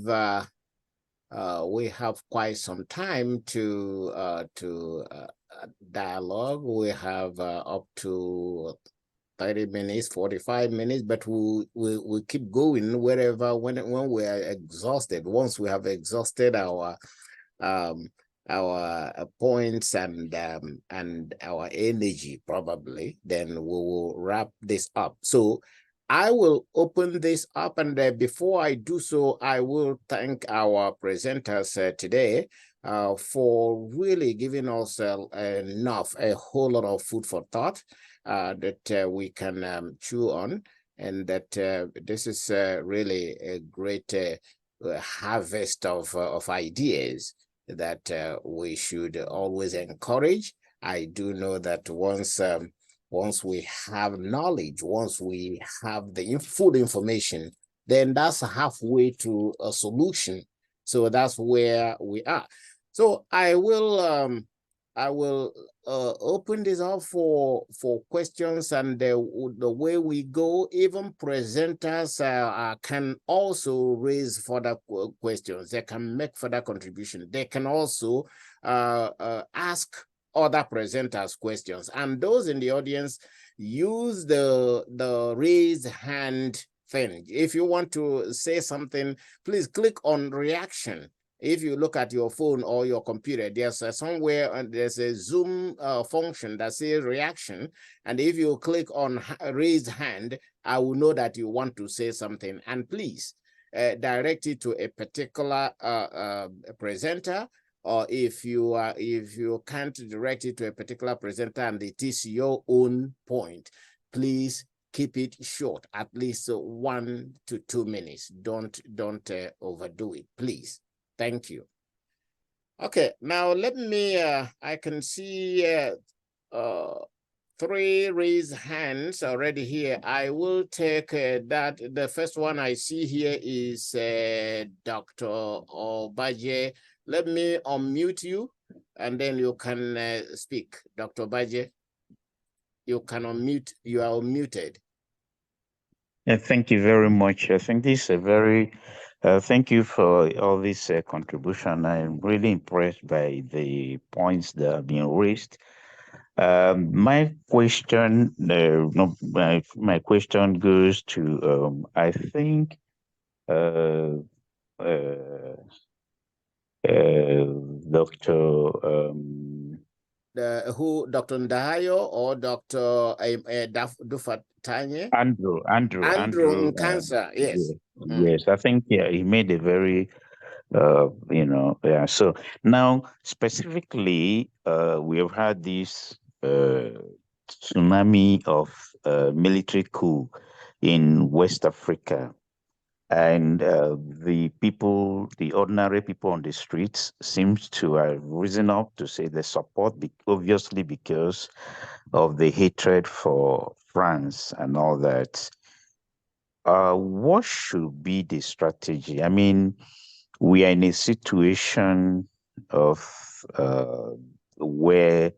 we have quite some time to dialogue. We have up to 30 minutes, 45 minutes, but we keep going wherever when we are exhausted. Once we have exhausted um, our points and our energy, probably, then we will wrap this up. So I will open this up, and before I do so, I will thank our presenters today for really giving us a whole lot of food for thought that we can chew on, and that this is really a great harvest of ideas that we should always encourage. I do know that once we have knowledge, once we have the full information, then that's halfway to a solution. So that's where we are. So I will open this up for questions, and the way we go, even presenters can also raise further questions. They can make further contribution. They can also ask other presenters questions, and those in the audience use the raise hand thing. If you want to say something, please click on reaction. If you look at your phone or your computer, there's somewhere there's a Zoom function that says reaction. And if you click on raise hand, I will know that you want to say something. And please direct it to a particular presenter. Or if you can't direct it to a particular presenter and it is your own point, please keep it short, at least 1 to 2 minutes. Don't overdo it, please. Thank you. Okay, now let me, I can see 3 raised hands already here. I will take that. The first one I see here is Dr. Obaje. Let me unmute you, and then you can speak. Dr. Obaje, you can unmute, you are unmuted. Yeah, thank you very much. I think this is a very, thank you for all this contribution. I'm really impressed by the points that have been raised. My question, no, my question goes to, I think, uh, uh, Dr. Dr. Ndayo or Dr. Dufatanye? Andrew, Andrew Cancer, yes. yes, I think, yeah, he made a very yeah. So now, specifically, we have had this tsunami of military coup in West Africa, and the people, the ordinary people on the streets, seems to have risen up to say they support, obviously because of the hatred for France and all that. What should be the strategy? I mean, we are in a situation of where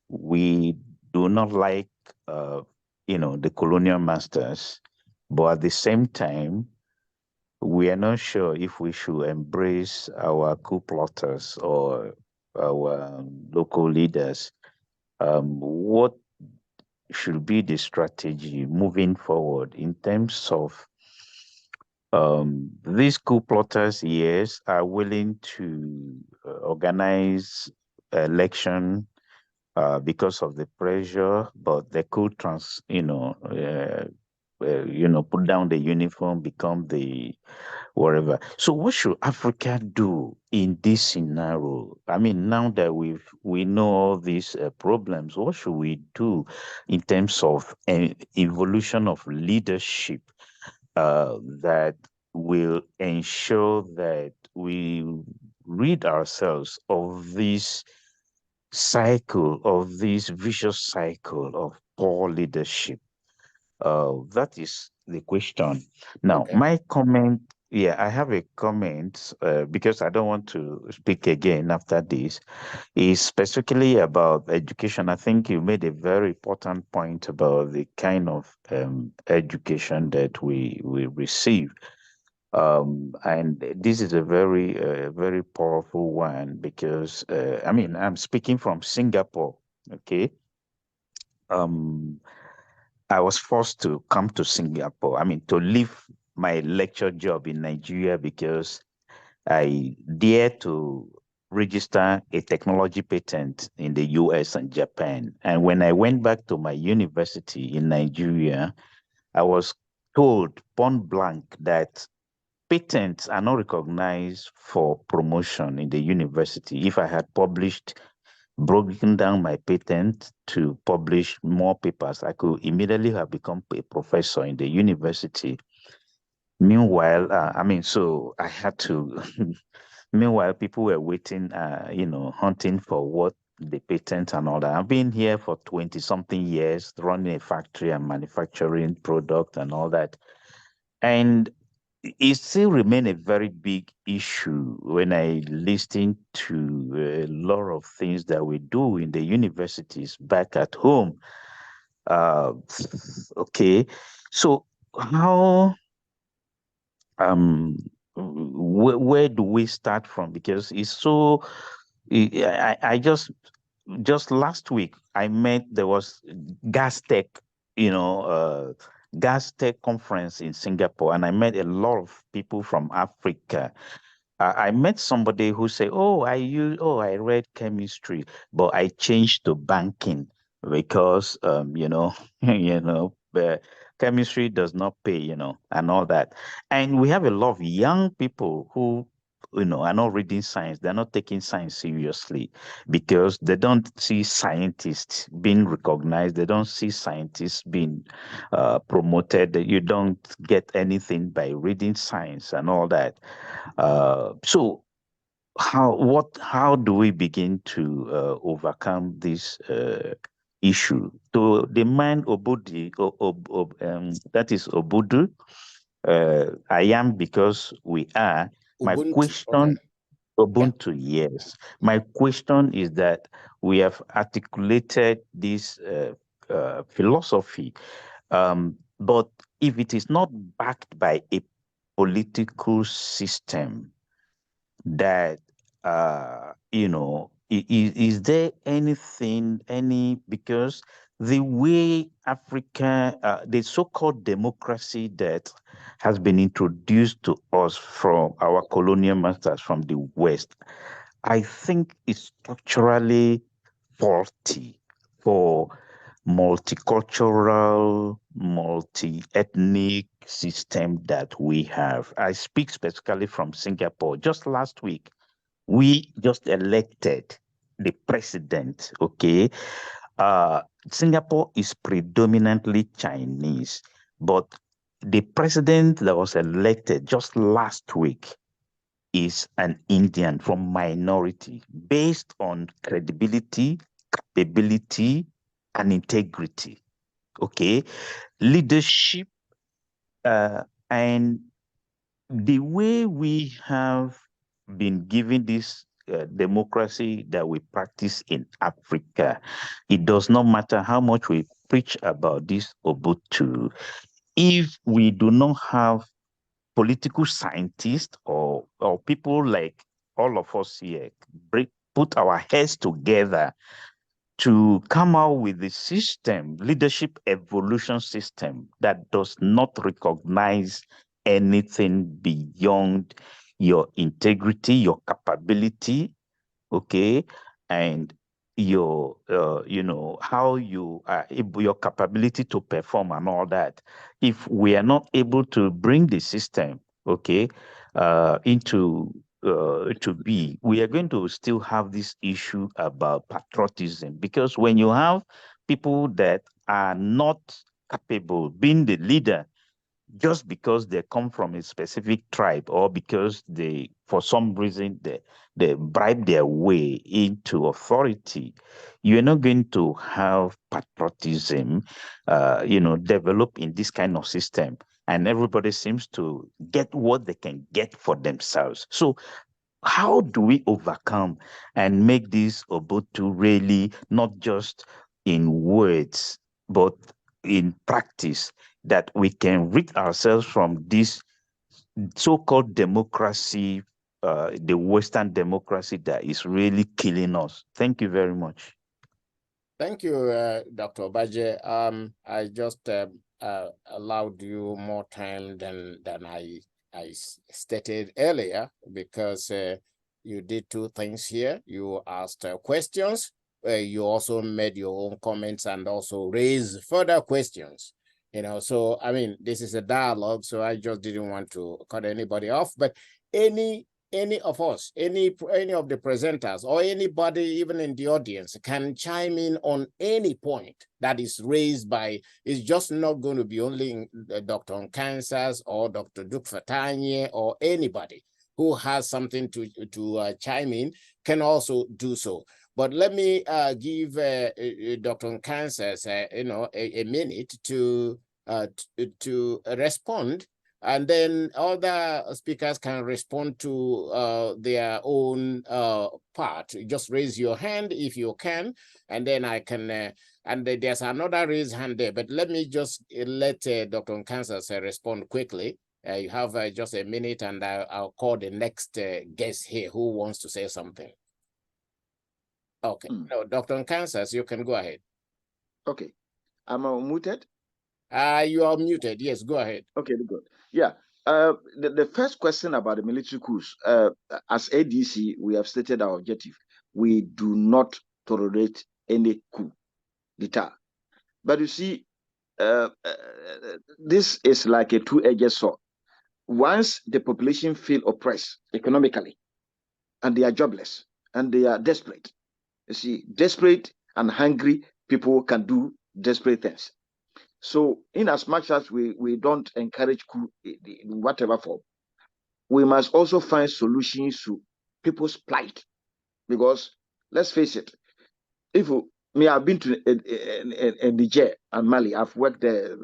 we do not like, the colonial masters, but at the same time, we are not sure if we should embrace our coup plotters or our local leaders. What should be the strategy moving forward in terms of these coup plotters, yes, are willing to organize election because of the pressure, but they could put down the uniform, become the whatever. So, what should Africa do in this scenario? I mean, now that we know all these problems, what should we do in terms of evolution of leadership that will ensure that we rid ourselves of this cycle, of this vicious cycle of poor leadership? That is the question. Now, Okay. my comment, yeah, I have a comment because I don't want to speak again after this, is specifically about education. I think you made a very important point about the kind of education that we receive. And this is a very powerful one because I mean I'm speaking from Singapore. Okay, um, I was forced to come to Singapore. I mean to leave my lecture job in Nigeria because I dared to register a technology patent in the US and Japan. And when I went back to my university in Nigeria, I was told point blank that patents are not recognized for promotion in the university. If I had broken down my patent to publish more papers, I could immediately have become a professor in the university. Meanwhile, I mean, so I had to. Meanwhile, people were waiting, hunting for what the patent and all that. I've been here for 20 something years, running a factory and manufacturing product and all that. And it still remain a very big issue when I listen to a lot of things that we do in the universities back at home. Uh, okay, so how um where do we start from? Because it's so I just last week I met there was gas tech, you know, gas tech conference in Singapore, and I met a lot of people from Africa. I met somebody who said, I read chemistry, but I changed to banking because, chemistry does not pay, and all that. And we have a lot of young people who, are not reading science. They're not taking science seriously because they don't see scientists being recognized. They don't see scientists being promoted. You don't get anything by reading science and all that. So how do we begin to overcome this issue? To the man Obudi, that is Obudu, I am because we are. My Ubuntu. Okay. question, Yeah. Ubuntu, yes. My question is that we have articulated this philosophy, but if it is not backed by a political system, that is there because the way Africa, the so-called democracy that has been introduced to us from our colonial masters from the West, I think is structurally faulty for multicultural, multi-ethnic system that we have. I speak specifically from Singapore. Just last week, we just elected the president, okay? Uh, Singapore is predominantly Chinese, but the president that was elected just last week is an Indian from minority based on credibility, capability, and integrity. Okay. Leadership, and the way we have been given this democracy that we practice in Africa, it does not matter how much we preach about this Ubuntu. If we do not have political scientists or people like all of us here put our heads together to come out with the system, leadership evolution system that does not recognize anything beyond your integrity, your capability, okay, and your how you are able, your capability to perform and all that. If we are not able to bring the system, okay, into to be, we are going to still have this issue about patriotism, because when you have people that are not capable being the leader just because they come from a specific tribe, or because they, for some reason, they bribe their way into authority, you're not going to have patriotism, develop in this kind of system. And everybody seems to get what they can get for themselves. So how do we overcome and make this Ubuntu really not just in words, but in practice, that we can rid ourselves from so-called democracy, the Western democracy that is really killing us? Thank you very much. Thank you, Dr. Obaje. I just allowed you more time than I stated earlier, because you did two things here. You asked questions. You also made your own comments and also raised further questions. So I mean, this is a dialogue, so I just didn't want to cut anybody off. But any of us, any of the presenters, or anybody even in the audience can chime in on any point that is raised by, it's just not going to be only Dr. Nkansas or Dr. Duke Fatanye, or anybody who has something to chime in can also do so. But let me give Dr. Nkansas a minute to respond, and then other speakers can respond to their own part. Just raise your hand if you can, and then I can, and there's another raised hand there, but let me just let Dr. Nkansas respond quickly. You have just a minute, and I'll call the next guest here who wants to say something. Okay, no, Dr. Nkansas, you can go ahead. Okay, am I muted? You are muted. Yes, go ahead. Okay, good. Yeah. The first question about the military coups, as ADC, we have stated our objective. We do not tolerate any coup d'etat. But you see, this is like a two-edged sword. Once the population feel oppressed economically, and they are jobless, and they are desperate, you see, desperate and hungry people can do desperate things. So, in as much as we don't encourage coup in whatever form, we must also find solutions to people's plight. Because let's face it, I've been to Niger and Mali. I've worked there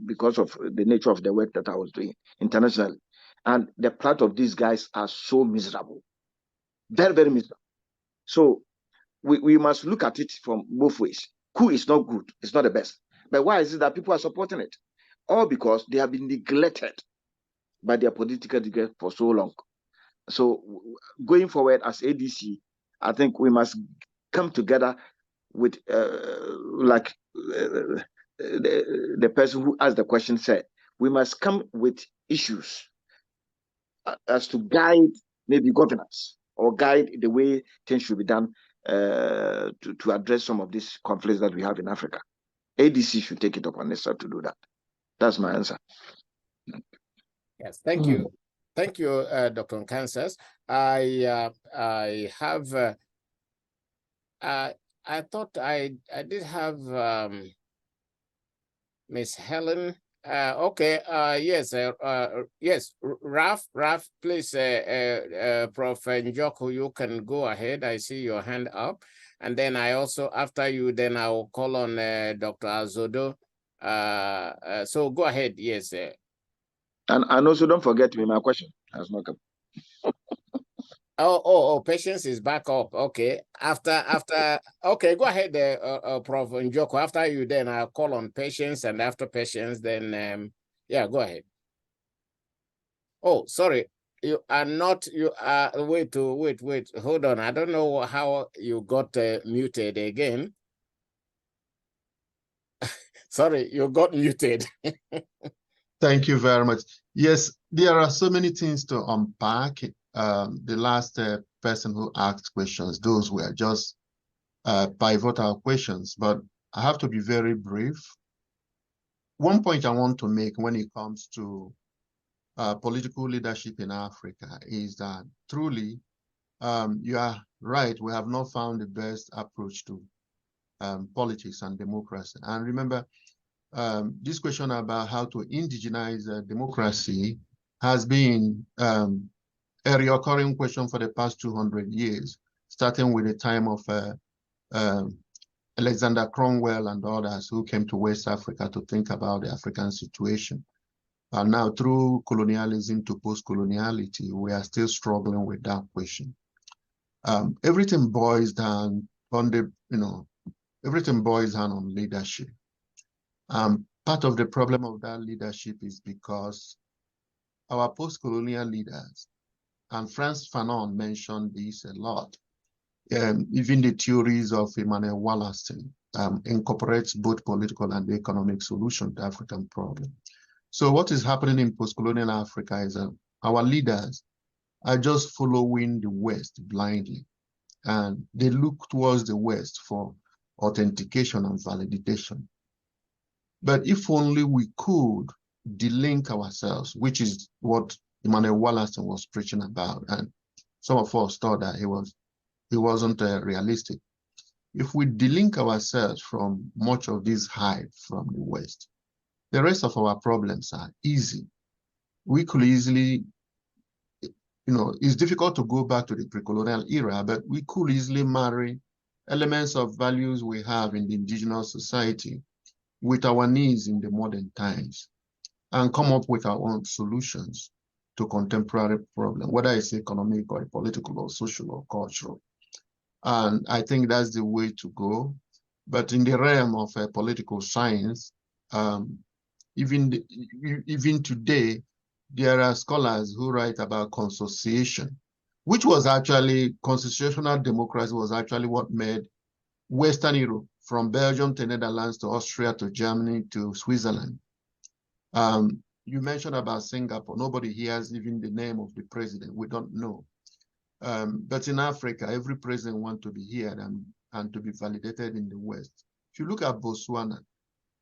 because of the nature of the work that I was doing internationally, and the plight of these guys are so miserable, very, very miserable. So we must look at it from both ways. Coup is not good; it's not the best. But why is it that people are supporting it? All because they have been neglected by their political leaders for so long. So going forward as ADC, I think we must come together with, the person who asked the question said, we must come with issues as to guide maybe governance or guide the way things should be done to address some of these conflicts that we have in Africa. ADC should take it upon itself to do that. That's my answer. Yes, thank you. Thank you, Dr. Nkansas. I have, I thought I did have Miss Helen. Okay, yes, yes, Raf, please, Prof. Njoku, you can go ahead. I see your hand up. And then I also, after you, then I'll call on Dr. Azodo. So go ahead, yes. And also don't forget me, my question has not come. Oh, Patience is back up. Okay. After, okay, go ahead, Prof. Njoku. After you, then I'll call on Patience, and after Patience, then, yeah, go ahead. Oh, sorry. You are not, wait, hold on. I don't know how you got muted again. Sorry, you got muted. Thank you very much. Yes, there are so many things to unpack. The last person who asked questions, those were just pivotal questions, but I have to be very brief. One point I want to make when it comes to political leadership in Africa is that truly, you are right, we have not found the best approach to politics and democracy. And remember, this question about how to indigenize democracy has been a recurring question for the past 200 years, starting with the time of Alexander Cromwell and others who came to West Africa to think about the African situation. And now through colonialism to post-coloniality, we are still struggling with that question. Everything boils down on everything boils down on leadership. Part of the problem of that leadership is because our post-colonial leaders, and Frantz Fanon mentioned this a lot, even the theories of Emmanuel Wallerstein incorporates both political and economic solution to African problem. So what is happening in post-colonial Africa is our leaders are just following the West blindly, and they look towards the West for authentication and validation. But if only we could delink ourselves, which is what Emmanuel Wallerstein was preaching about, and some of us thought that he wasn't realistic. If we delink ourselves from much of this hype from the West, the rest of our problems are easy. We could easily, it's difficult to go back to the pre-colonial era, but we could easily marry elements of values we have in the indigenous society with our needs in the modern times and come up with our own solutions to contemporary problems, whether it's economic or political or social or cultural. And I think that's the way to go. But in the realm of political science, even today, there are scholars who write about consociation, which was actually, constitutional democracy was actually what made Western Europe, from Belgium to Netherlands to Austria to Germany to Switzerland. You mentioned about Singapore. Nobody hears even the name of the president. We don't know. But in Africa, every president wants to be heard and to be validated in the West. If you look at Botswana,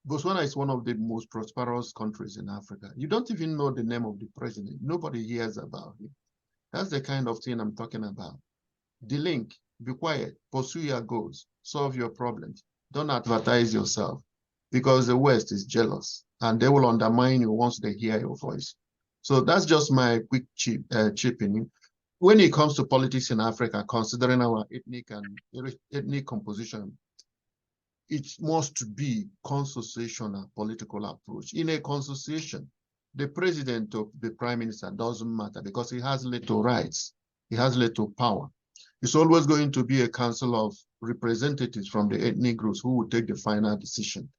Botswana is one of the most prosperous countries in Africa. You don't even know the name of the president. Nobody hears about him. That's the kind of thing I'm talking about. Delink, be quiet, pursue your goals, solve your problems. Don't advertise yourself, because the West is jealous and they will undermine you once they hear your voice. So that's just my quick chipping. When it comes to politics in Africa, considering our ethnic composition, it must be consociational political approach. In a consociation, the president or the prime minister doesn't matter because he has little rights. He has little power. It's always going to be a council of representatives from the ethnic groups who will take the final decision.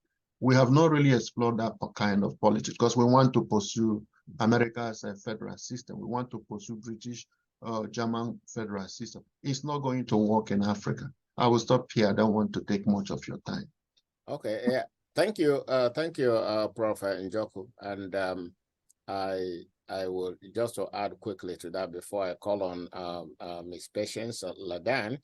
We have not really explored that kind of politics because we want to pursue America's federal system. We want to pursue British German federal system. It's not going to work in Africa. I will stop here. I don't want to take much of your time. Okay. Yeah. Thank you. Prof. Njoku. And I will just to add quickly to that before I call on Ms. Patience Ladan.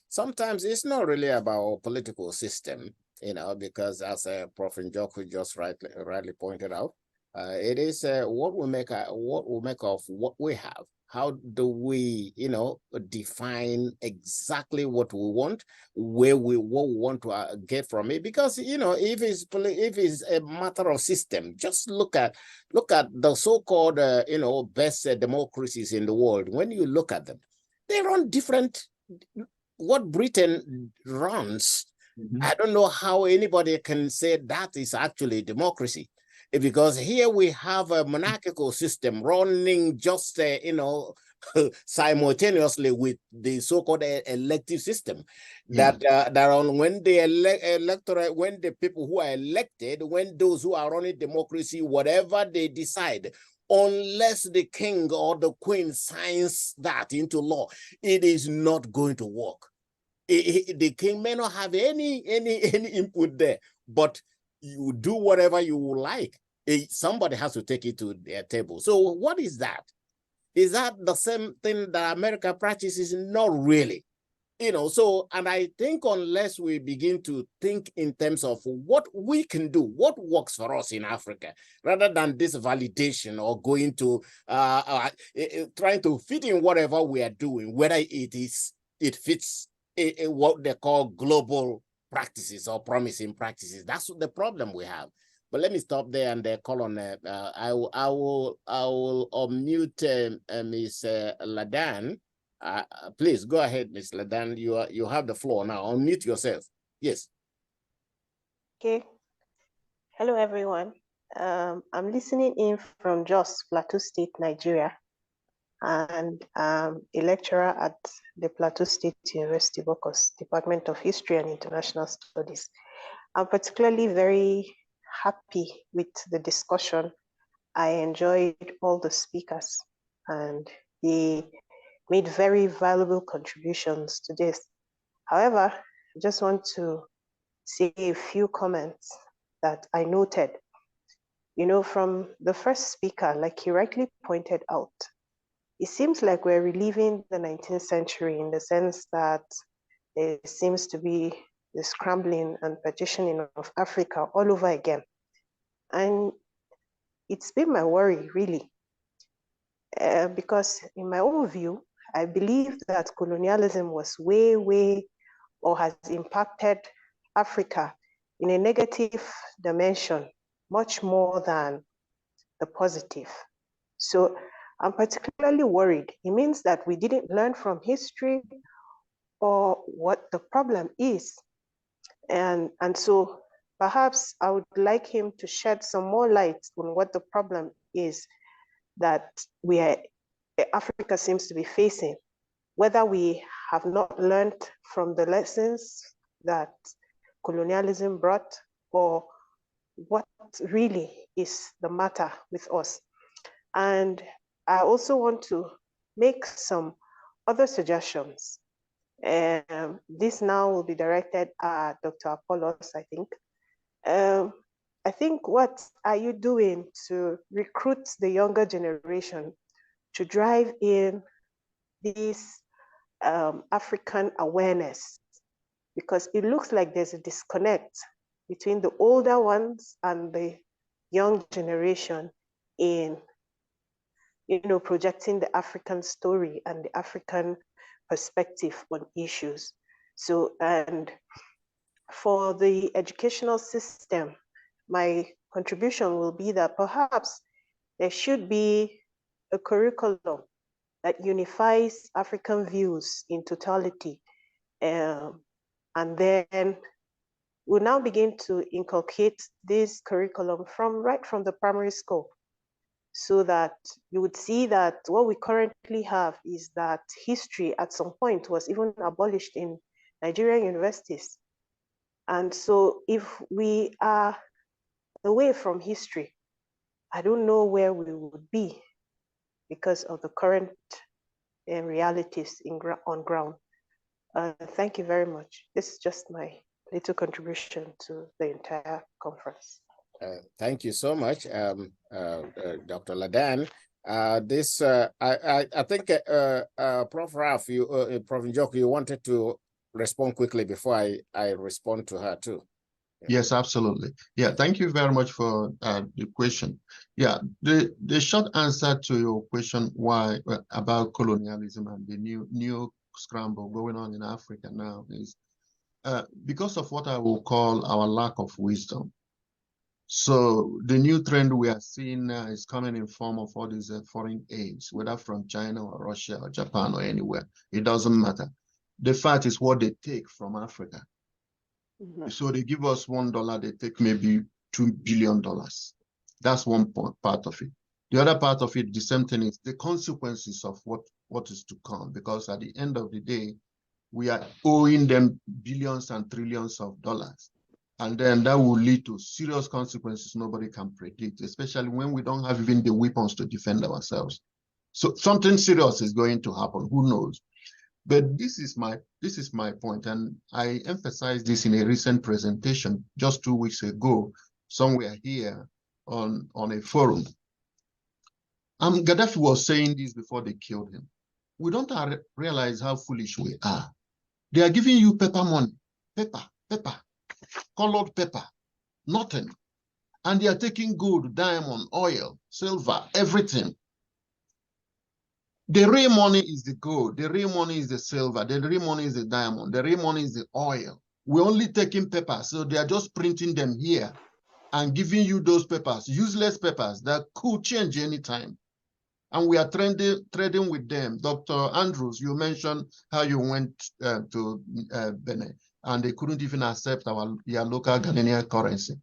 Sometimes it's not really about political system, because as Prof. Njoku just rightly pointed out, it is what we make of what we have. How do we, define exactly what we want, what we want to get from it? Because if it's a matter of system, just look at the so-called best democracies in the world. When you look at them, they run different. What Britain runs, I don't know how anybody can say that is actually democracy. Because here we have a monarchical system running just, simultaneously with the so-called elective system. That on when the when the people who are elected, when those who are running democracy, whatever they decide, unless the king or the queen signs that into law, it is not going to work. The king may not have any input there, but you do whatever you like. Somebody has to take it to their table. So what is that? Is that the same thing that America practices? Not really. So, and I think unless we begin to think in terms of what we can do, what works for us in Africa, rather than this validation or going to trying to fit in whatever we are doing, whether it fits what they call global practices or promising practices. That's the problem we have. But let me stop there and call on. I will unmute Ms. Ladan. Please go ahead, Ms. Ladan. You have the floor now. Unmute yourself. Yes. Okay. Hello, everyone. I'm listening in from Jos, Plateau State, Nigeria, and I'm a lecturer at the Plateau State University, Bokos, Department of History and International Studies. I'm particularly very happy with the discussion. I enjoyed all the speakers, and they made very valuable contributions to this. However, I just want to say a few comments that I noted. You know, from the first speaker, like he rightly pointed out, it seems like we're reliving the 19th century in the sense that there seems to be the scrambling and partitioning of Africa all over again. And it's been my worry, really, because in my own view, I believe that colonialism was way, or has impacted Africa in a negative dimension, much more than the positive. So I'm particularly worried. It means that we didn't learn from history or what the problem is. And so perhaps I would like him to shed some more light on what the problem is that Africa seems to be facing, whether we have not learned from the lessons that colonialism brought, or what really is the matter with us. And I also want to make some other suggestions. This now will be directed at Dr. Apollos, I think. I think, what are you doing to recruit the younger generation to drive in this African awareness? Because it looks like there's a disconnect between the older ones and the young generation in, you know, projecting the African story and the African perspective on issues. So, and for the educational system, my contribution will be that perhaps there should be a curriculum that unifies African views in totality. And then we'll now begin to inculcate this curriculum right from the primary school, so that you would see that what we currently have is that history at some point was even abolished in Nigerian universities. And so if we are away from history, I don't know where we would be because of the current realities on ground. Thank you very much. This is just my little contribution to the entire conference. Thank you so much, Dr. Ladan. I think Prof. Ralph, Prof. Njoku, you wanted to respond quickly before I respond to her too. Yes, absolutely. Yeah, thank you very much for the question. Yeah, the short answer to your question why about colonialism and the new scramble going on in Africa now is because of what I will call our lack of wisdom. So the new trend we are seeing now is coming in form of all these foreign aids, whether from China or Russia or Japan or anywhere. It doesn't matter. The fact is what they take from Africa. Mm-hmm. So they give us $1, they take maybe $2 billion. That's one part of it. The other part of it, the same thing, is the consequences of what is to come, because at the end of the day, we are owing them billions and trillions of dollars. And then that will lead to serious consequences nobody can predict, especially when we don't have even the weapons to defend ourselves. So something serious is going to happen, who knows? But this is my point, and I emphasized this in a recent presentation just 2 weeks ago, somewhere here on a forum. Gaddafi was saying this before they killed him. We don't realize how foolish we are. They are giving you paper money, paper, colored paper, nothing. And they are taking gold, diamond, oil, silver, everything. The real money is the gold, the real money is the silver, the real money is the diamond, the real money is the oil. We're only taking paper, so they are just printing them here and giving you those papers, useless papers that could change anytime. And we are trading with them. Dr. Andrews, you mentioned how you went to Benin, and they couldn't even accept your local Ghanaian currency.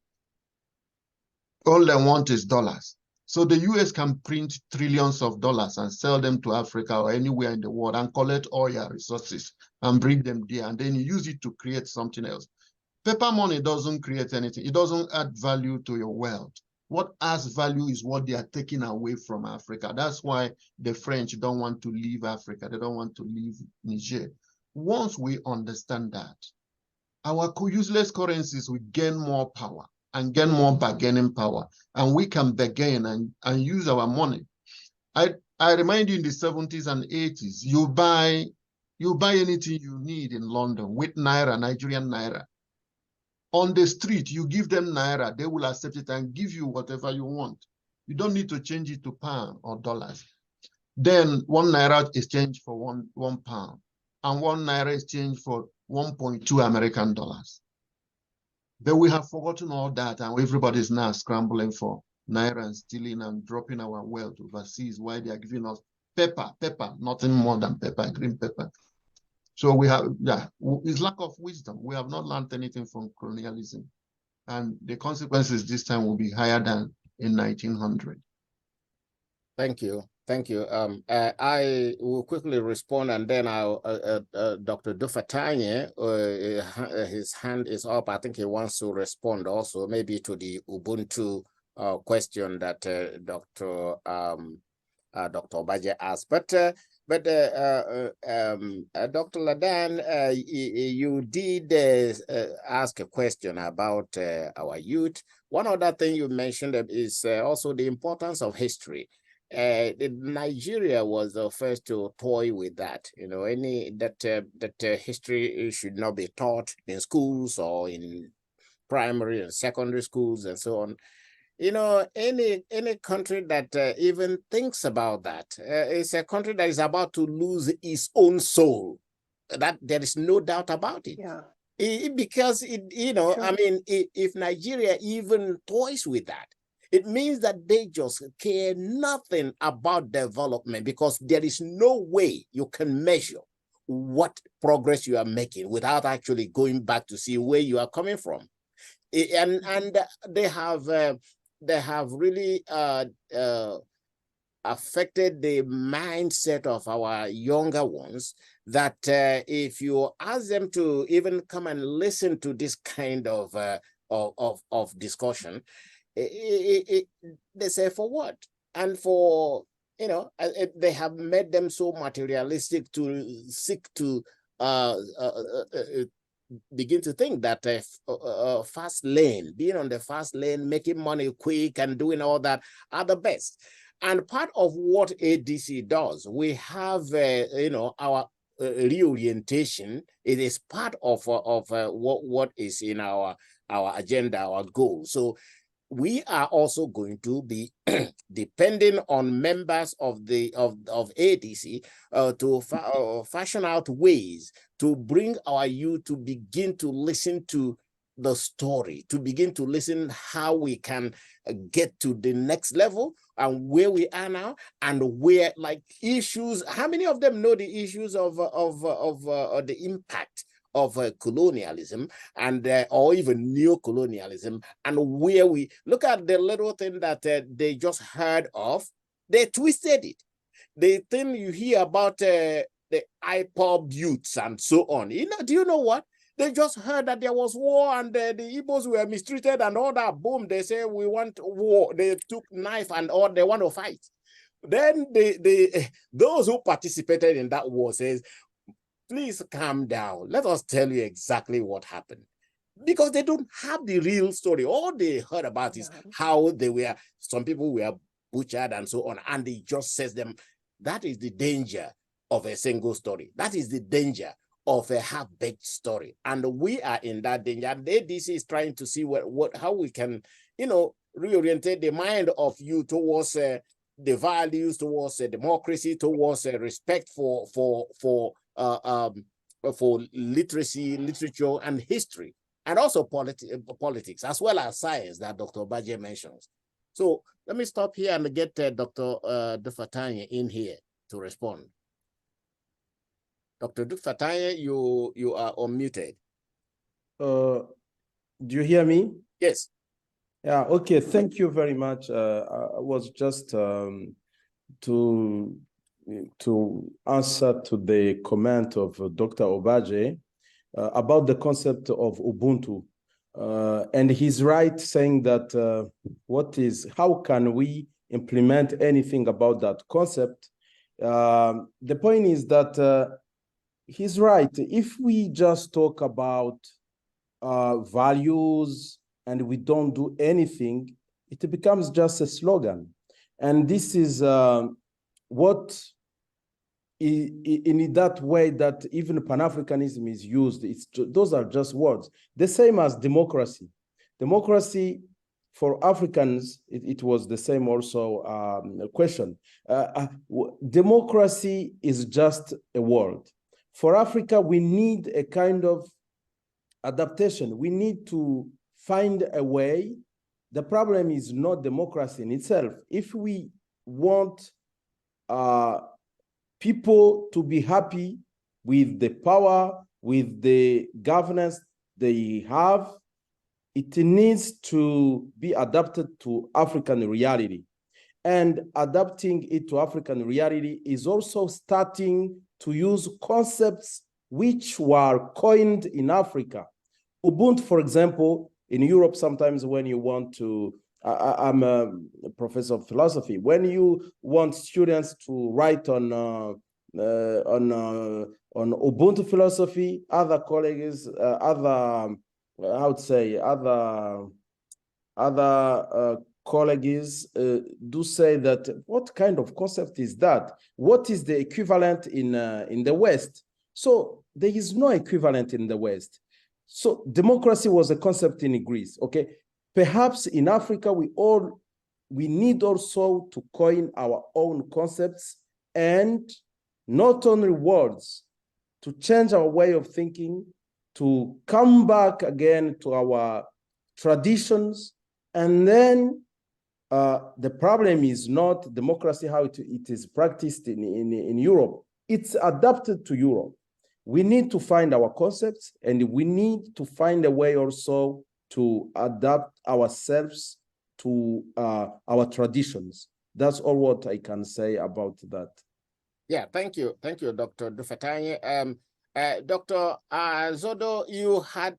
All they want is dollars. So the US can print trillions of dollars and sell them to Africa or anywhere in the world and collect all your resources and bring them there and then use it to create something else. Paper money doesn't create anything. It doesn't add value to your wealth. What adds value is what they are taking away from Africa. That's why the French don't want to leave Africa. They don't want to leave Niger. Once we understand that, our useless currencies will gain more power and gain more bargaining power, and we can bargain and use our money. I remind you, in the 70s and 80s, you buy anything you need in London with Naira, Nigerian Naira. On the street, you give them Naira, they will accept it and give you whatever you want. You don't need to change it to pound or dollars. Then 1 Naira is changed for one pound, and 1 Naira is changed for 1.2 American dollars. But we have forgotten all that, and everybody's now scrambling for Naira and stealing and dropping our wealth overseas while they are giving us paper, nothing more than paper, green paper. So we have, it's lack of wisdom. We have not learned anything from colonialism. And the consequences this time will be higher than in 1900. Thank you. Thank you. I will quickly respond, and then I'll, Dr. Dufatanye, his hand is up. I think he wants to respond also, maybe to the Ubuntu question that Dr. Obaje asked. But Dr. Ladan, you did ask a question about our youth. One other thing you mentioned is also the importance of history. Nigeria was the first to toy with that. You know, that history should not be taught in schools or in primary and secondary schools and so on. You know, any country that even thinks about that is a country that is about to lose its own soul. That there is no doubt about it. Yeah. Because you know, sure. I mean, if Nigeria even toys with that, it means that they just care nothing about development, because there is no way you can measure what progress you are making without actually going back to see where you are coming from. And they have really affected the mindset of our younger ones, that if you ask them to even come and listen to this kind of discussion, they say, for what? And for, you know, they have made them so materialistic to seek to begin to think that fast lane, being on the fast lane, making money quick and doing all that are the best. And part of what ADC does, we have, you know, our reorientation. It is part of what is in our agenda, our goal. So we are also going to be depending on members of ADC to fashion out ways to bring our youth to begin to listen to the story, to begin to listen how we can get to the next level and where we are now, and where, like, issues. How many of them know the issues of the impact of colonialism and or even neo-colonialism, and where we look at the little thing that they just heard of, they twisted it. The thing you hear about the IPOB youths and so on, you know, do you know what? They just heard that there was war and the Igbos were mistreated and all that. Boom, they say we want war. They took knife and all, they want to fight. Then those who participated in that war says, please calm down. Let us tell you exactly what happened. Because they don't have the real story. All they heard about is how some people were butchered and so on. And it just says them, that is the danger of a single story. That is the danger of a half-baked story. And we are in that danger. And the ADC is trying to see how we can, you know, reorientate the mind of you towards the values, towards democracy, towards respect for literacy, literature, and history, and also politics, as well as science that Dr. Obaje mentions. So let me stop here and get Dr. Dufatanye in here to respond. Dr. Dufatanye, you are unmuted. Do you hear me? Yes. Yeah, okay, thank you very much. I was just to answer to the comment of Dr. Obaje about the concept of Ubuntu. And he's right saying that how can we implement anything about that concept? The point is that he's right. If we just talk about values and we don't do anything, it becomes just a slogan. And this is what in that way that even Pan-Africanism is used. Those are just words. The same as democracy. Democracy for Africans, it was the same also question. Democracy is just a word. For Africa, we need a kind of adaptation. We need to find a way. The problem is not democracy in itself. If we want people to be happy with the power, with the governance they have, it needs to be adapted to African reality. And adapting it to African reality is also starting to use concepts which were coined in Africa. Ubuntu, for example, in Europe, sometimes when you want to, I'm a professor of philosophy, when you want students to write on Ubuntu philosophy, other colleagues, other colleagues do say that what kind of concept is that? What is the equivalent in the West? So there is no equivalent in the West. So democracy was a concept in Greece, okay? Perhaps in Africa, we need also to coin our own concepts and not only words, to change our way of thinking, to come back again to our traditions. And then the problem is not democracy, how it is practiced in Europe. It's adapted to Europe. We need to find our concepts, and we need to find a way also to adapt ourselves to our traditions. That's all what I can say about that. Yeah, thank you, Dr. Dufetanyi. Dr. Zodo, you had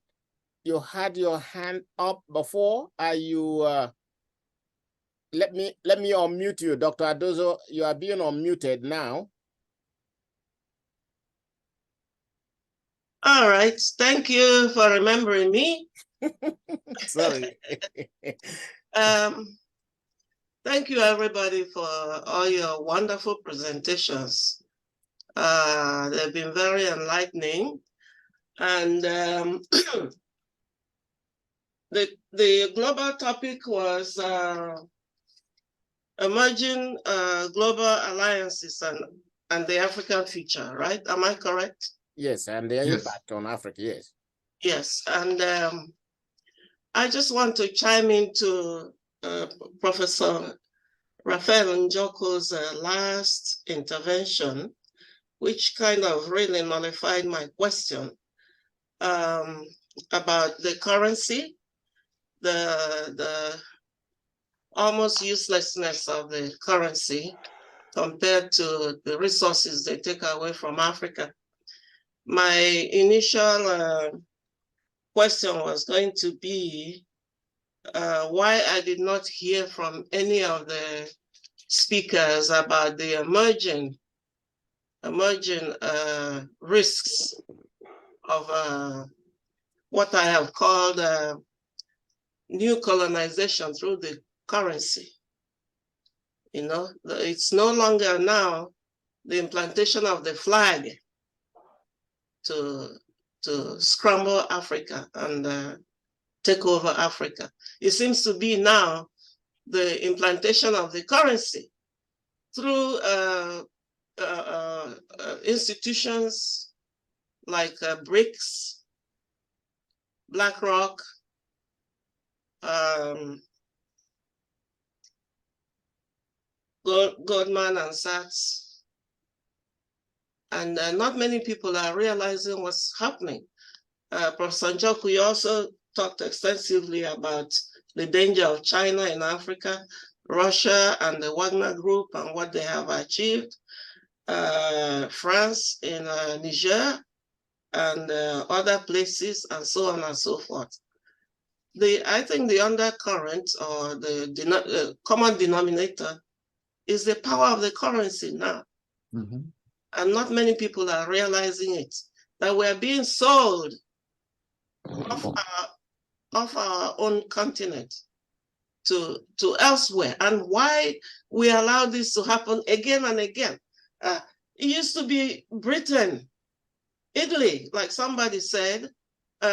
your hand up before. Are you? Let me unmute you, Dr. Adozo. You are being unmuted now. All right. Thank you for remembering me. Sorry. Thank you, everybody, for all your wonderful presentations. They've been very enlightening. And the global topic was emerging global alliances and the African future, right? Am I correct? Yes, and their impact on Africa, yes. Yes, and I just want to chime into Professor Raphael Njoku's last intervention, which kind of really nullified my question about the currency, the almost uselessness of the currency compared to the resources they take away from Africa. My initial question was going to be why I did not hear from any of the speakers about the emerging risks of what I have called new colonization through the currency. You know, it's no longer now the implantation of the flag to scramble Africa and take over Africa. It seems to be now the implantation of the currency through institutions like BRICS, BlackRock, Goldman and Sachs. And not many people are realizing what's happening. Professor Njoku, you also talked extensively about the danger of China in Africa, Russia and the Wagner Group and what they have achieved, France in Niger and other places, and so on and so forth. I think the undercurrent or the common denominator is the power of the currency now. And not many people are realizing it, that we're being sold off our own continent to elsewhere. And why we allow this to happen again and again. It used to be Britain, Italy, like somebody said,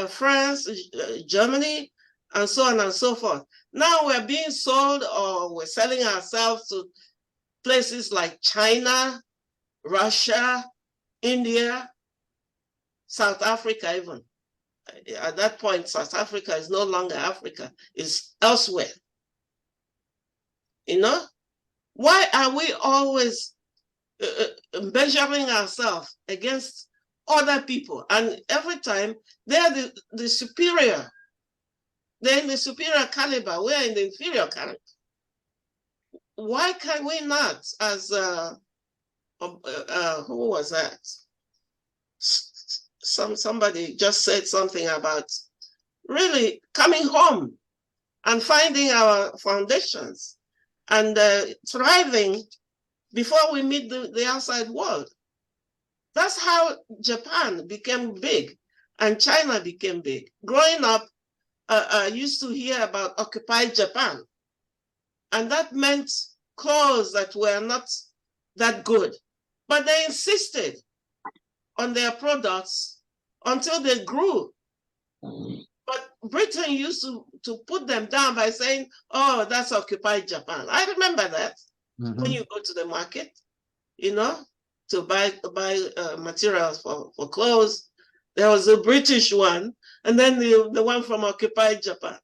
France, Germany, and so on and so forth. Now we're being sold, or we're selling ourselves to places like China, Russia, India, South Africa even. At that point, South Africa is no longer Africa, it's elsewhere. You know? Why are we always measuring ourselves against other people? And every time they're the superior. They're in the superior caliber, we're in the inferior caliber. Why can we not, as who was that? Somebody just said something about really coming home and finding our foundations and thriving before we meet the outside world. That's how Japan became big and China became big. Growing up, I used to hear about occupied Japan, and that meant clothes that were not that good, but they insisted on their products until they grew. But Britain used to put them down by saying, oh, that's occupied Japan. I remember that. When you go to the market, you know, to buy materials for clothes, there was a British one, and then the one from occupied Japan.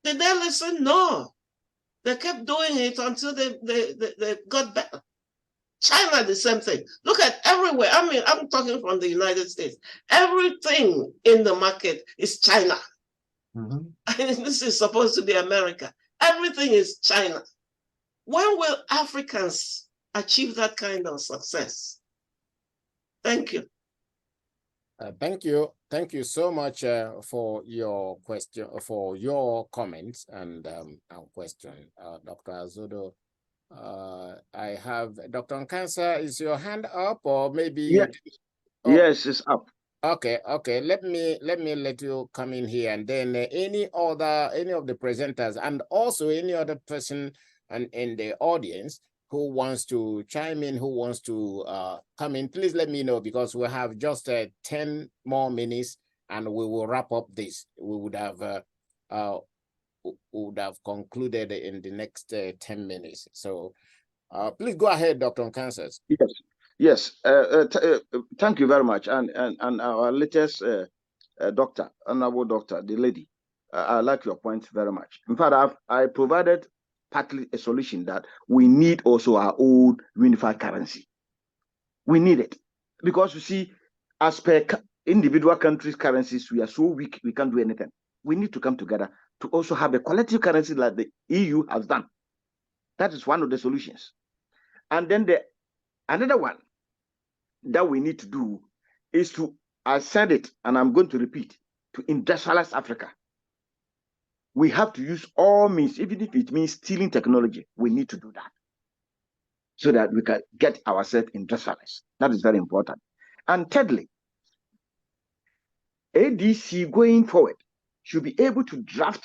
Did they listen? No. They kept doing it until they got better. China, the same thing. Look at everywhere. I mean, I'm talking from the United States. Everything in the market is China. This is supposed to be America. Everything is China. When will Africans achieve that kind of success? Thank you. Thank you. Thank you so much for your question, for your comments and question, Dr. Azodo. I have Dr. Nkansa. Is your hand up, or maybe? Yeah. Yes, it's up. Okay. Let me let you come in here, and then any of the presenters, and also any other person and in the audience who wants to chime in, who wants to come in, please let me know, because we have just 10 more minutes and we will wrap up this. We would have concluded in the next 10 minutes. So please go ahead, Dr. Nkansa. Yes. Thank you very much. And our latest doctor, honorable doctor, the lady, I like your point very much. In fact, I provided partly a solution that we need also our own unified currency. We need it because you see, as per individual countries' currencies, we are so weak, we can't do anything. We need to come together to also have a collective currency like the EU has done. That is one of the solutions. And then another one that we need to do is to, I said it, and I'm going to repeat, to industrialize Africa. We have to use all means, even if it means stealing technology, we need to do that so that we can get ourselves industrialized. That is very important. And thirdly, ADC going forward should be able to draft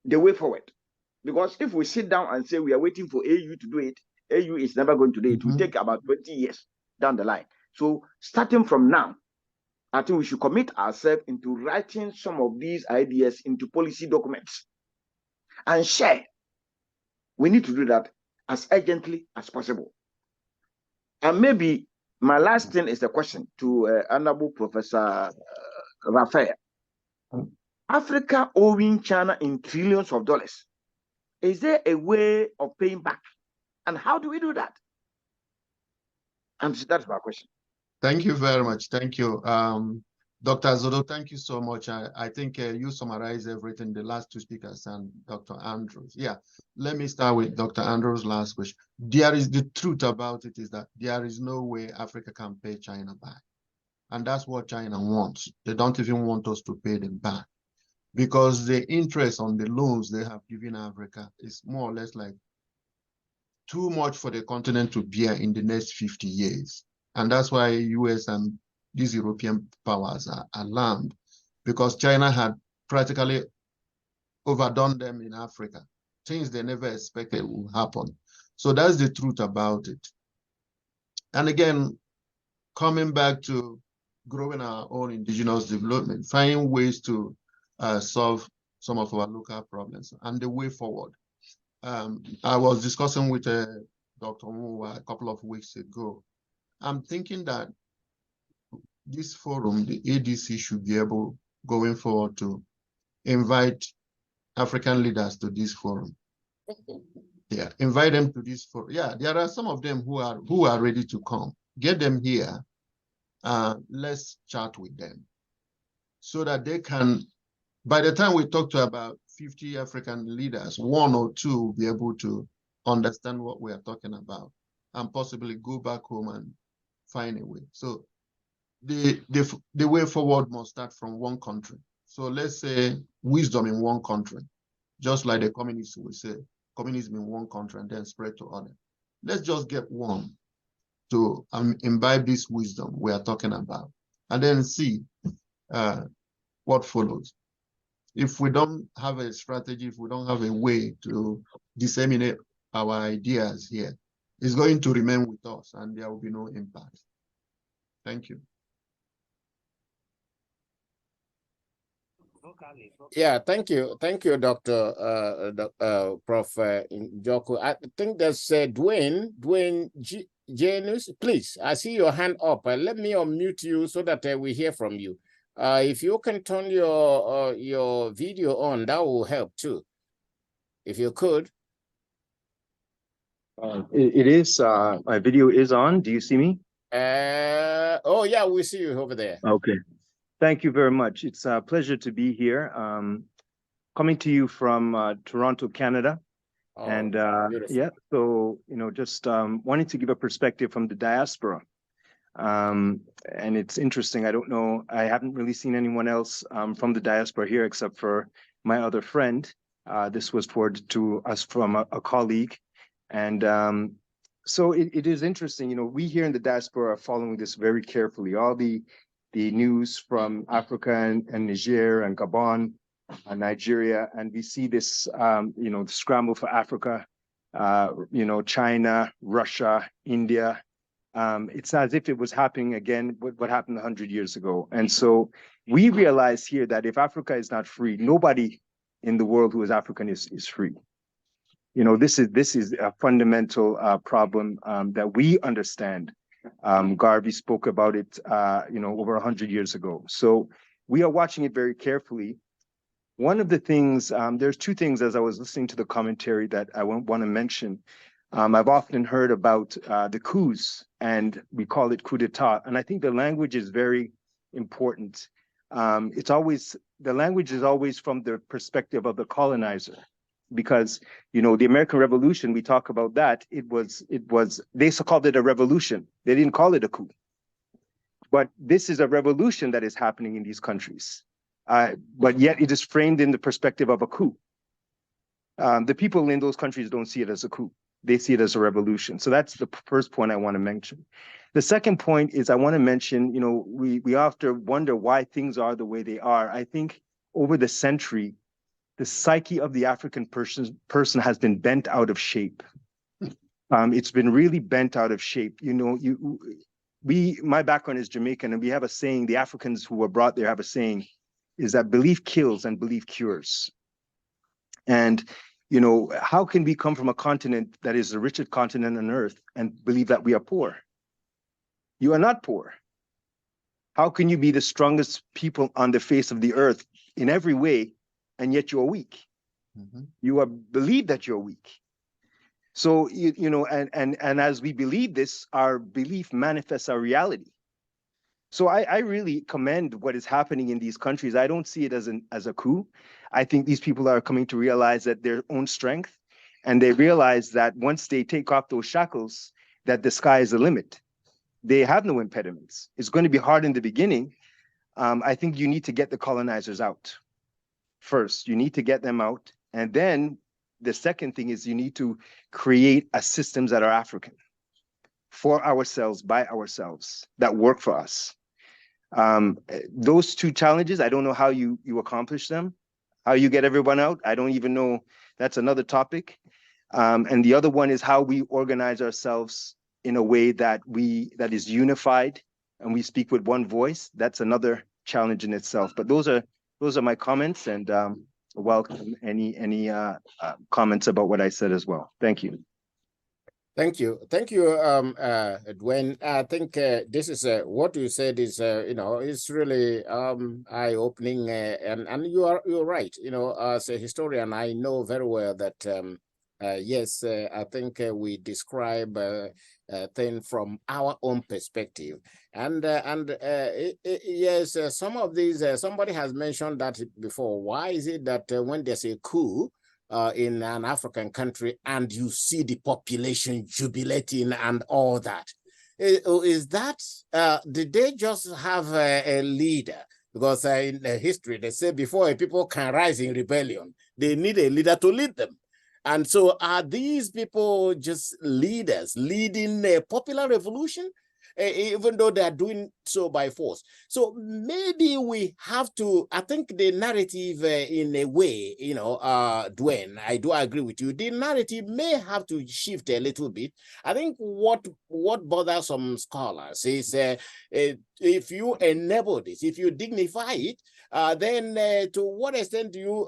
the way forward. Because if we sit down and say we are waiting for AU to do it, AU is never going to do it. It will take about 20 years down the line. So starting from now, I think we should commit ourselves into writing some of these ideas into policy documents and share. We need to do that as urgently as possible. And maybe my last thing is a question to Honorable Professor Raphael. Africa owing China in trillions of dollars. Is there a way of paying back? And how do we do that? And that's my question. Thank you very much. Thank you. Dr. Azodo, thank you so much. I think you summarized everything, the last two speakers and Dr. Andrews. Yeah, let me start with Dr. Andrews' last question. The truth about it is that there is no way Africa can pay China back. And that's what China wants. They don't even want us to pay them back. because the interest on the loans they have given Africa is more or less like too much for the continent to bear in the next 50 years. And that's why US and these European powers are alarmed, because China had practically overdone them in Africa, things they never expected would happen. So that's the truth about it. And again, coming back to growing our own indigenous development, finding ways to solve some of our local problems and the way forward. I was discussing with Dr. Mwa a couple of weeks ago. I'm thinking that this forum, the ADC, should be able, going forward, to invite African leaders to this forum. Yeah, invite them to this forum. Yeah, there are some of them who are ready to come. Get them here. Let's chat with them so that they can, by the time we talk to about 50 African leaders, 1 or 2 will be able to understand what we are talking about and possibly go back home and find a way. So the way forward must start from one country. So let's say wisdom in one country, just like the communists will say, communism in one country and then spread to others. Let's just get one to imbibe this wisdom we are talking about, and then see what follows. If we don't have a strategy, if we don't have a way to disseminate our ideas here, it's going to remain with us and there will be no impact. Thank you. Yeah, thank you, Dr. Prof. Njoku. I think that's Dwayne Janus. Please, I see your hand up. Let me unmute you so that we hear from you. If you can turn your video on, that will help too. If you could. It is. My video is on. Do you see me? Oh yeah, we see you over there. Okay. Thank you very much. It's a pleasure to be here. Coming to you from Toronto, Canada. Oh, and beautiful. so just wanting to give a perspective from the diaspora. And it's interesting. I don't know. I haven't really seen anyone else from the diaspora here except for my other friend. This was forwarded to us from a colleague. And so it is interesting. We here in the diaspora are following this very carefully. All the news from Africa and Niger and Gabon and Nigeria, and we see this, the scramble for Africa, China, Russia, India. It's as if it was happening again, what happened 100 years ago. And so we realize here that if Africa is not free, nobody in the world who is African is free. This is a fundamental problem that we understand. Garvey spoke about it, over 100 years ago. So we are watching it very carefully. One of the things, there's 2 things as I was listening to the commentary that I want to mention. I've often heard about the coups, and we call it coup d'etat. And I think the language is very important. The language is always from the perspective of the colonizer, because the American Revolution, we talk about that. They called it a revolution. They didn't call it a coup. But this is a revolution that is happening in these countries. But yet it is framed in the perspective of a coup. The people in those countries don't see it as a coup. They see it as a revolution. So that's the first point I want to mention. The second point is I want to mention, we often wonder why things are the way they are. I think over the century, the psyche of the African person has been bent out of shape. It's been really bent out of shape. My background is Jamaican, and we have a saying, the Africans who were brought there have a saying, is that belief kills and belief cures. And how can we come from a continent that is the richest continent on earth and believe that we are poor? You are not poor. How can you be the strongest people on the face of the earth in every way, and yet you're weak? Mm-hmm. You believe that you're weak. So, and as we believe this, our belief manifests our reality. So I really commend what is happening in these countries. I don't see it as a coup. I think these people are coming to realize that their own strength, and they realize that once they take off those shackles, that the sky is the limit. They have no impediments. It's going to be hard in the beginning. I think you need to get the colonizers out. first. You need to get them out. And then the second thing is you need to create a systems that are African for ourselves, by ourselves, that work for us. Those two challenges, I don't know how you accomplish them, how you get everyone out. I don't even know. That's another topic. And the other one is how we organize ourselves in a way that is unified and we speak with one voice. That's another challenge in itself. But those are my comments, and welcome any comments about what I said as well. Thank you. Thank you, Dwayne. I think this is what you said is it's really eye-opening, and you're right. As a historian, I know very well that yes, I think we describe thing from our own perspective, and yes, some of these somebody has mentioned that before. Why is it that when there's a coup in an African country and you see the population jubilating and all that, is that did they just have a leader? Because in history they say before a people can rise in rebellion, they need a leader to lead them. And so are these people just leaders leading a popular revolution, even though they are doing so by force? So maybe we have to, I think the narrative in a way, Dwayne, I do agree with you. The narrative may have to shift a little bit. I think what bothers some scholars is if you enable this, if you dignify it, then to what extent do you,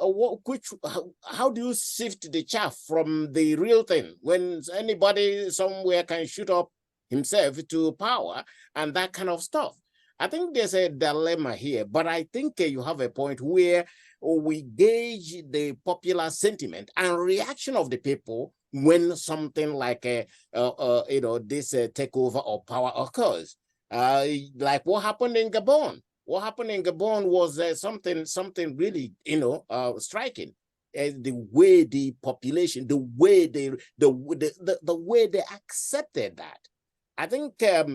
how do you sift the chaff from the real thing when anybody somewhere can shoot up himself to power and that kind of stuff? I think there's a dilemma here, but I think you have a point where we gauge the popular sentiment and reaction of the people when something like this takeover of power occurs. Like what happened in Gabon. What happened in Gabon was something really, striking. The way the population, the way they accepted that. I think there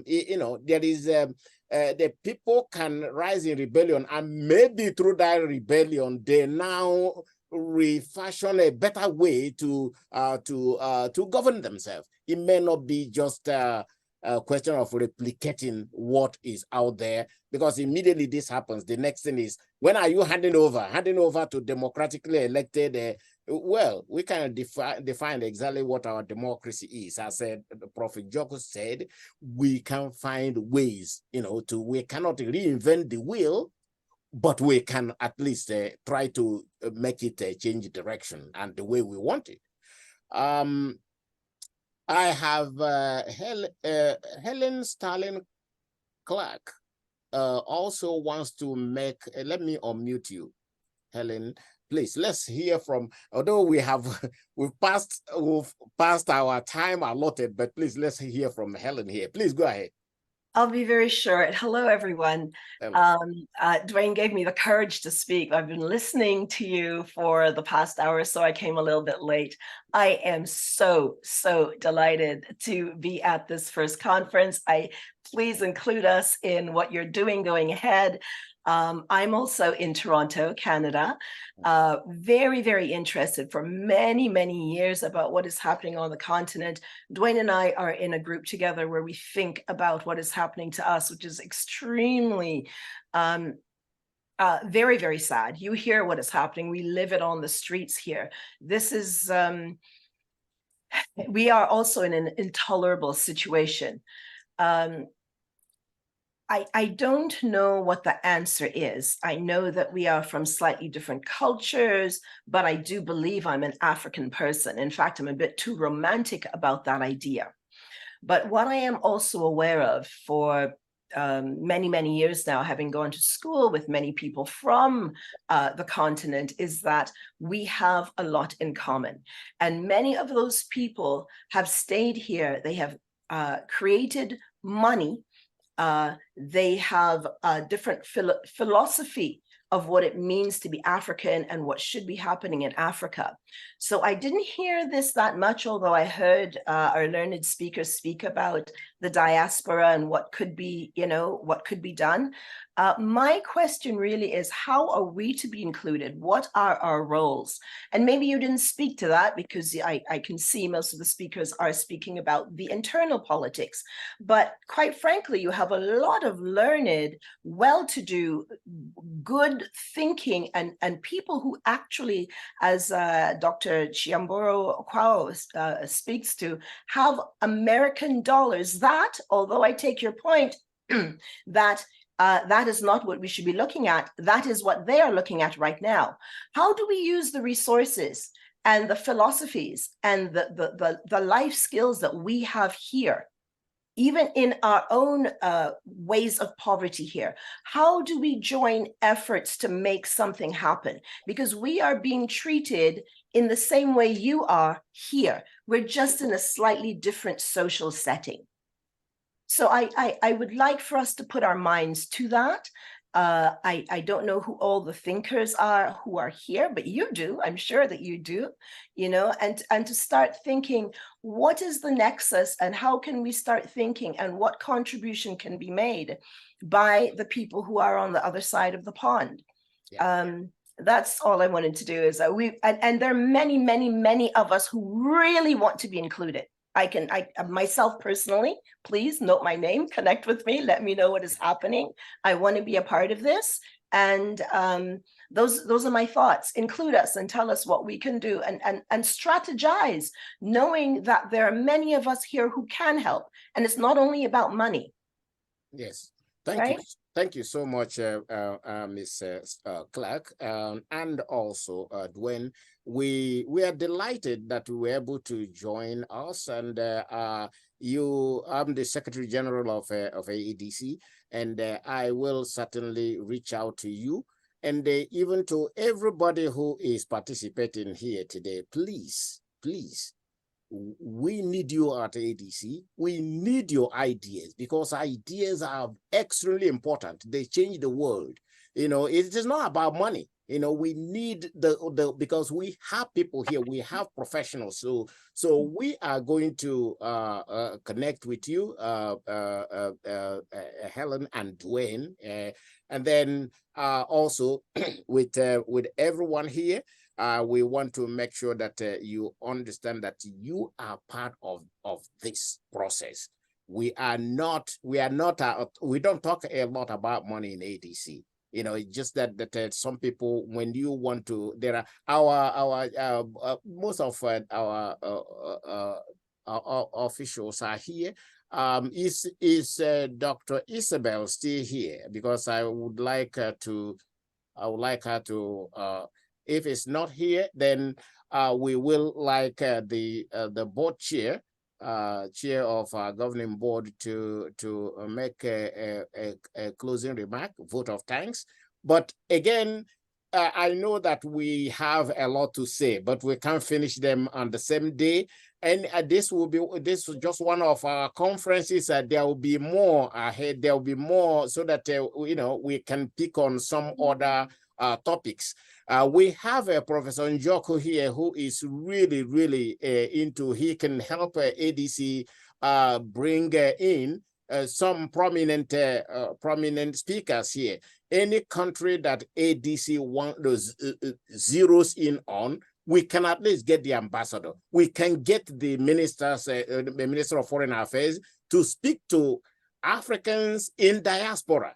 is the people can rise in rebellion, and maybe through that rebellion they now refashion a better way to govern themselves. It may not be just a question of replicating what is out there, because immediately this happens, the next thing is, when are you handing over to democratically elected? Well, we can define exactly what our democracy is. As Prophet Joko said, we can find ways, we cannot reinvent the wheel, but we can at least try to make it change direction and the way we want it. I have Helen Starling Clark also wants to make, let me unmute you, Helen. Please, let's hear from, although we've passed our time allotted, but please, let's hear from Helen here. Please go ahead. I'll be very short. Hello, everyone. Dwayne gave me the courage to speak. I've been listening to you for the past hour, so I came a little bit late. I am so delighted to be at this first conference. Please include us in what you're doing going ahead. I'm also in Toronto, Canada, very interested for many years about what is happening on the continent. Dwayne and I are in a group together where we think about what is happening to us, which is extremely very sad. You hear what is happening. We live it on the streets here. This is we are also in an intolerable situation. I don't know what the answer is. I know that we are from slightly different cultures, but I do believe I'm an African person. In fact, I'm a bit too romantic about that idea. But what I am also aware of for many years now, having gone to school with many people from the continent, is that we have a lot in common. And many of those people have stayed here. They have created money. They have a different philosophy of what it means to be African and what should be happening in Africa. So I didn't hear this that much, although I heard our learned speakers speak about the diaspora and what could be, what could be done. My question really is, how are we to be included? What are our roles? And maybe you didn't speak to that because I can see most of the speakers are speaking about the internal politics. But quite frankly, you have a lot of learned, well-to-do, good thinking and people who actually, as Dr. Chiamboro Okwao speaks to, have American dollars that, although I take your point, that that is not what we should be looking at. That is what they are looking at right now. How do we use the resources and the philosophies and the life skills that we have here, even in our own ways of poverty here? How do we join efforts to make something happen? Because we are being treated in the same way you are here. We're just in a slightly different social setting. So I would like for us to put our minds to that. I don't know who all the thinkers are who are here, but you do. I'm sure that you do, and to start thinking, what is the nexus and how can we start thinking and what contribution can be made by the people who are on the other side of the pond? Yeah. That's all I wanted to do is that and there are many, many, many of us who really want to be included. I myself personally, please note my name, connect with me, let me know what is happening. I want to be a part of this. And those are my thoughts. Include us and tell us what we can do and strategize, knowing that there are many of us here who can help. And it's not only about money. Yes, thank you. Thank you so much, Ms. Clark, and also Dwayne. We are delighted that you were able to join us, and I'm the Secretary General of AEDC, and I will certainly reach out to you, and even to everybody who is participating here today. Please, we need you at ADC. We need your ideas, because ideas are extremely important. They change the world. It is not about money. We need because we have people here, we have professionals. So we are going to connect with you, Helen and Dwayne, and then also with everyone here. We want to make sure that you understand that you are part of this process. We don't talk a lot about money in ADC. It's just that some people, when you want to, there are most of our officials are here. Is Dr. Isabel still here? Because I would like her to. If it's not here, then we will like the board chair of our governing board to make a closing remark, vote of thanks. But again, I know that we have a lot to say, but we can't finish them on the same day. And this is just one of our conferences. There will be more ahead. There will be more, so that we can pick on some other topics. We have Professor Njoku here who is really, really he can help ADC bring in some prominent speakers here. Any country that ADC zeroes in on, we can at least get the ambassador. We can get the the Minister of Foreign Affairs to speak to Africans in diaspora.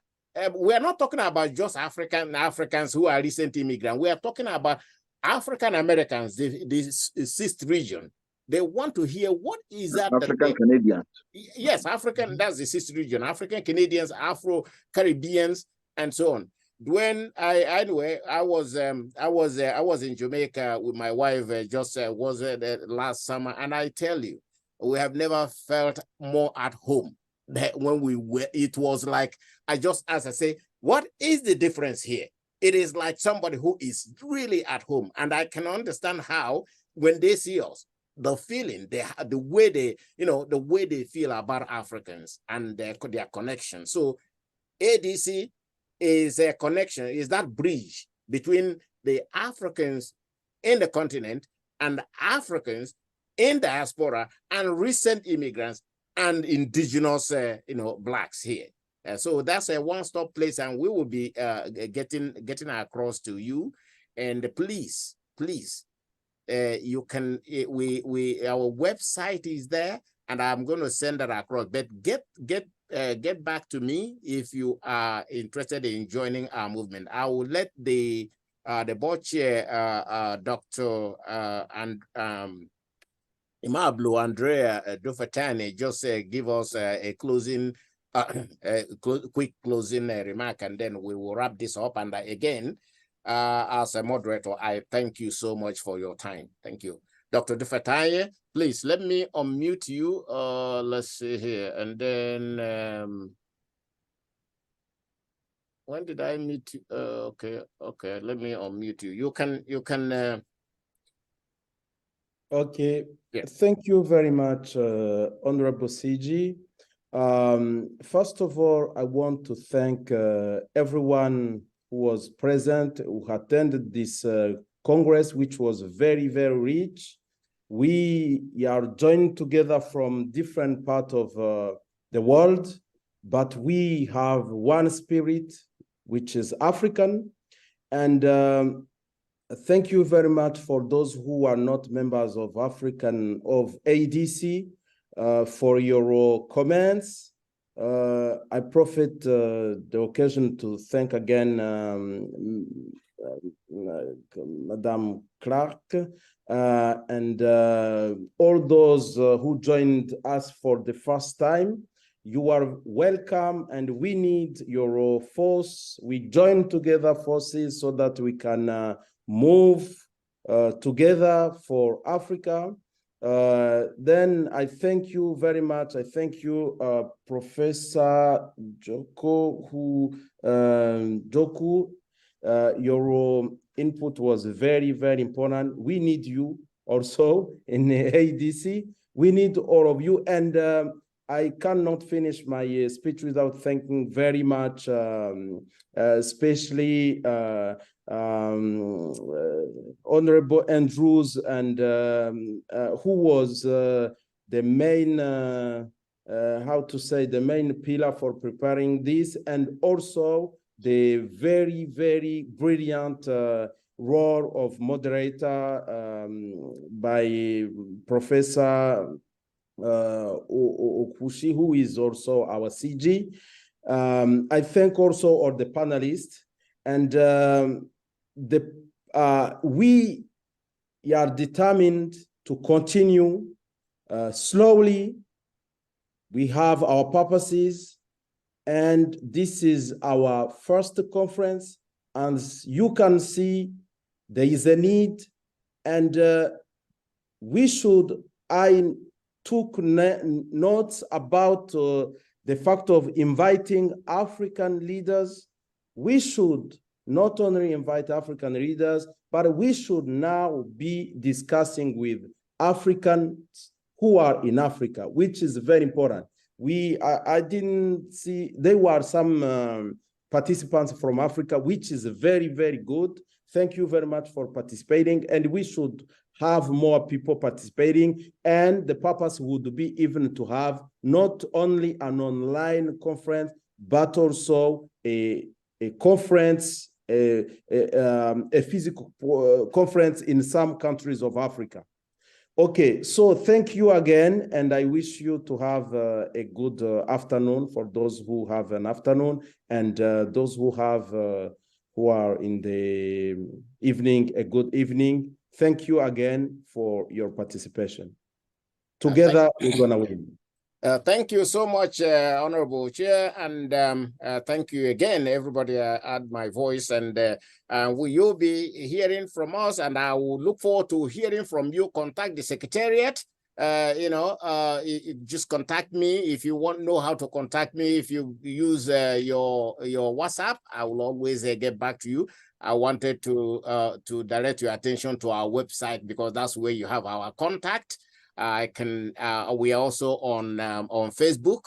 We are not talking about just Africans who are recent immigrants. We are talking about African Americans, the sixth region. They want to hear what is that. African Canadians. Yes, African. That's the sixth region. African Canadians, Afro Caribbeans, and so on. When I was in Jamaica with my wife the last summer, and I tell you, we have never felt more at home. When we were, it was like, as I say, what is the difference here? It is like somebody who is really at home, and I can understand how when they see us, the feeling, the way they feel about Africans and their connection. So ADC is a connection, is that bridge between the Africans in the continent and Africans in diaspora and recent immigrants and indigenous, blacks here. So that's a one-stop place, and we will be getting across to you. And please, you can our website is there, and I'm going to send that across. But get back to me if you are interested in joining our movement. I will let the board chair, Dr. Imablu Andrea Dufatani, just give us a closing, quick closing remark, and then we will wrap this up. And again, as a moderator, I thank you so much for your time. Thank you. Dr. Dufatani, please let me unmute you. Let's see here. And then, when did I meet you? Okay, let me unmute you. You can. Okay, yeah. Thank you very much, Honorable CG. First of all, I want to thank everyone who was present, who attended this Congress, which was very, very rich. We are joined together from different parts of the world, but we have one spirit, which is African. And thank you very much for those who are not members of ADC for your comments. I profit the occasion to thank again Madame Clark and all those who joined us for the first time. You are welcome, and we need your force. We join together forces so that we can move together for Africa. Then I thank you very much. I thank you, Professor Joku. Your input was very, very important. We need you also in the ADC. We need all of you. And I cannot finish my speech without thanking very much, especially Honorable Andrews, and who was the main, the main pillar for preparing this, and also the very, very brilliant role of moderator by Professor Okushi, who is also our CG. I thank also all the panelists, and we are determined to continue slowly. We have our purposes, and this is our first conference. And you can see there is a need, and we should, I took notes about the fact of inviting African leaders. We should not only invite African leaders, but we should now be discussing with Africans who are in Africa, which is very important. I didn't see, there were some participants from Africa, which is very, very good. Thank you very much for participating, and we should have more people participating. And the purpose would be even to have not only an online conference, but also a conference, a physical conference in some countries of Africa. Okay, so thank you again, and I wish you to have a good afternoon for those who have an afternoon, and those who have who are in the evening, a good evening. Thank you again for your participation. Together, we're gonna win. Thank you so much, Honorable Chair, and thank you again, everybody. Add my voice, and you'll be hearing from us, and I will look forward to hearing from you. Contact the Secretariat. Just contact me if you want to know how to contact me. If you use your WhatsApp, I will always get back to you. I wanted to direct your attention to our website, because that's where you have our contact. We are also on Facebook,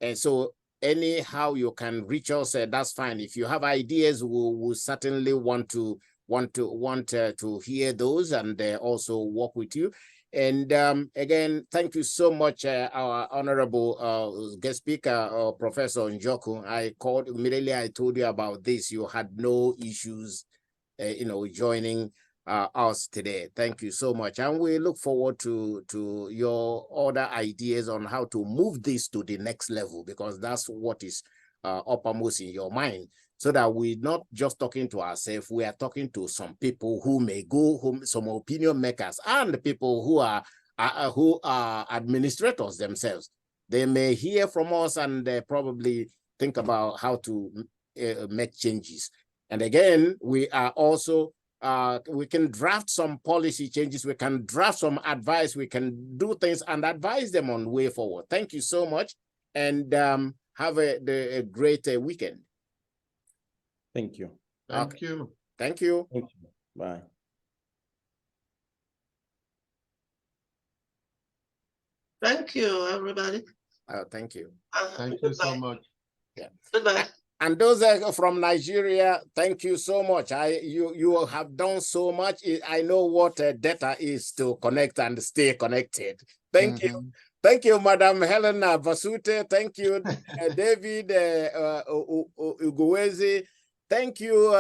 and so anyhow you can reach us, that's fine. If you have ideas, we'll certainly want to hear those and also work with you. And again, thank you so much, our honorable guest speaker, Professor Njoku. I called immediately. I told you about this. You had no issues, joining us today. Thank you so much, and we look forward to your other ideas on how to move this to the next level, because that's what is uppermost in your mind. So that we're not just talking to ourselves, we are talking to some people who may some opinion makers, and people who are administrators themselves. They may hear from us and probably think about how to make changes. And again, we are also, we can draft some policy changes, we can draft some advice, we can do things and advise them on the way forward. Thank you so much, and have a great weekend. Thank you. Thank you. Thank you. Thank you. Bye. Thank you, everybody. Thank you. Thank you so much. Yeah. Goodbye. And those from Nigeria, thank you so much. You have done so much. I know what data is to connect and stay connected. Thank you. Thank you, Madam Helena Vasute. Thank you, David Uguwezi. Thank you,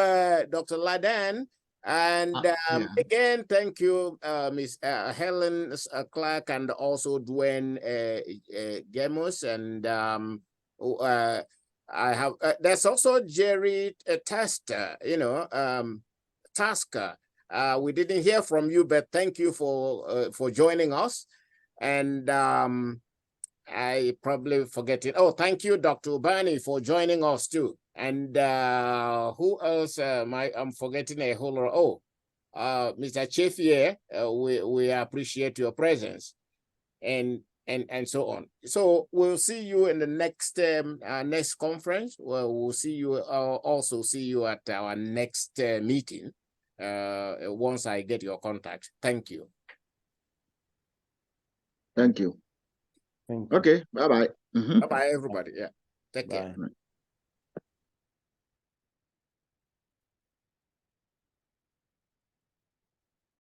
Dr. Ladan. And again, thank you, Ms. Helen Clark, and also Dwayne Gemos. And I have, there's also Jerry Tasker, Tasker. We didn't hear from you, but thank you for joining us. And I probably forget it. Oh, thank you, Dr. Ubani, for joining us too. And who else? I'm forgetting a whole lot. Oh, Mr. Chefier, we appreciate your presence, and so on. So we'll see you in the next next conference. We'll see you also see you at our next meeting once I get your contact. Thank you. Thank you. Thank you. Okay. Bye bye. Bye bye, everybody. Yeah. Take care. Bye.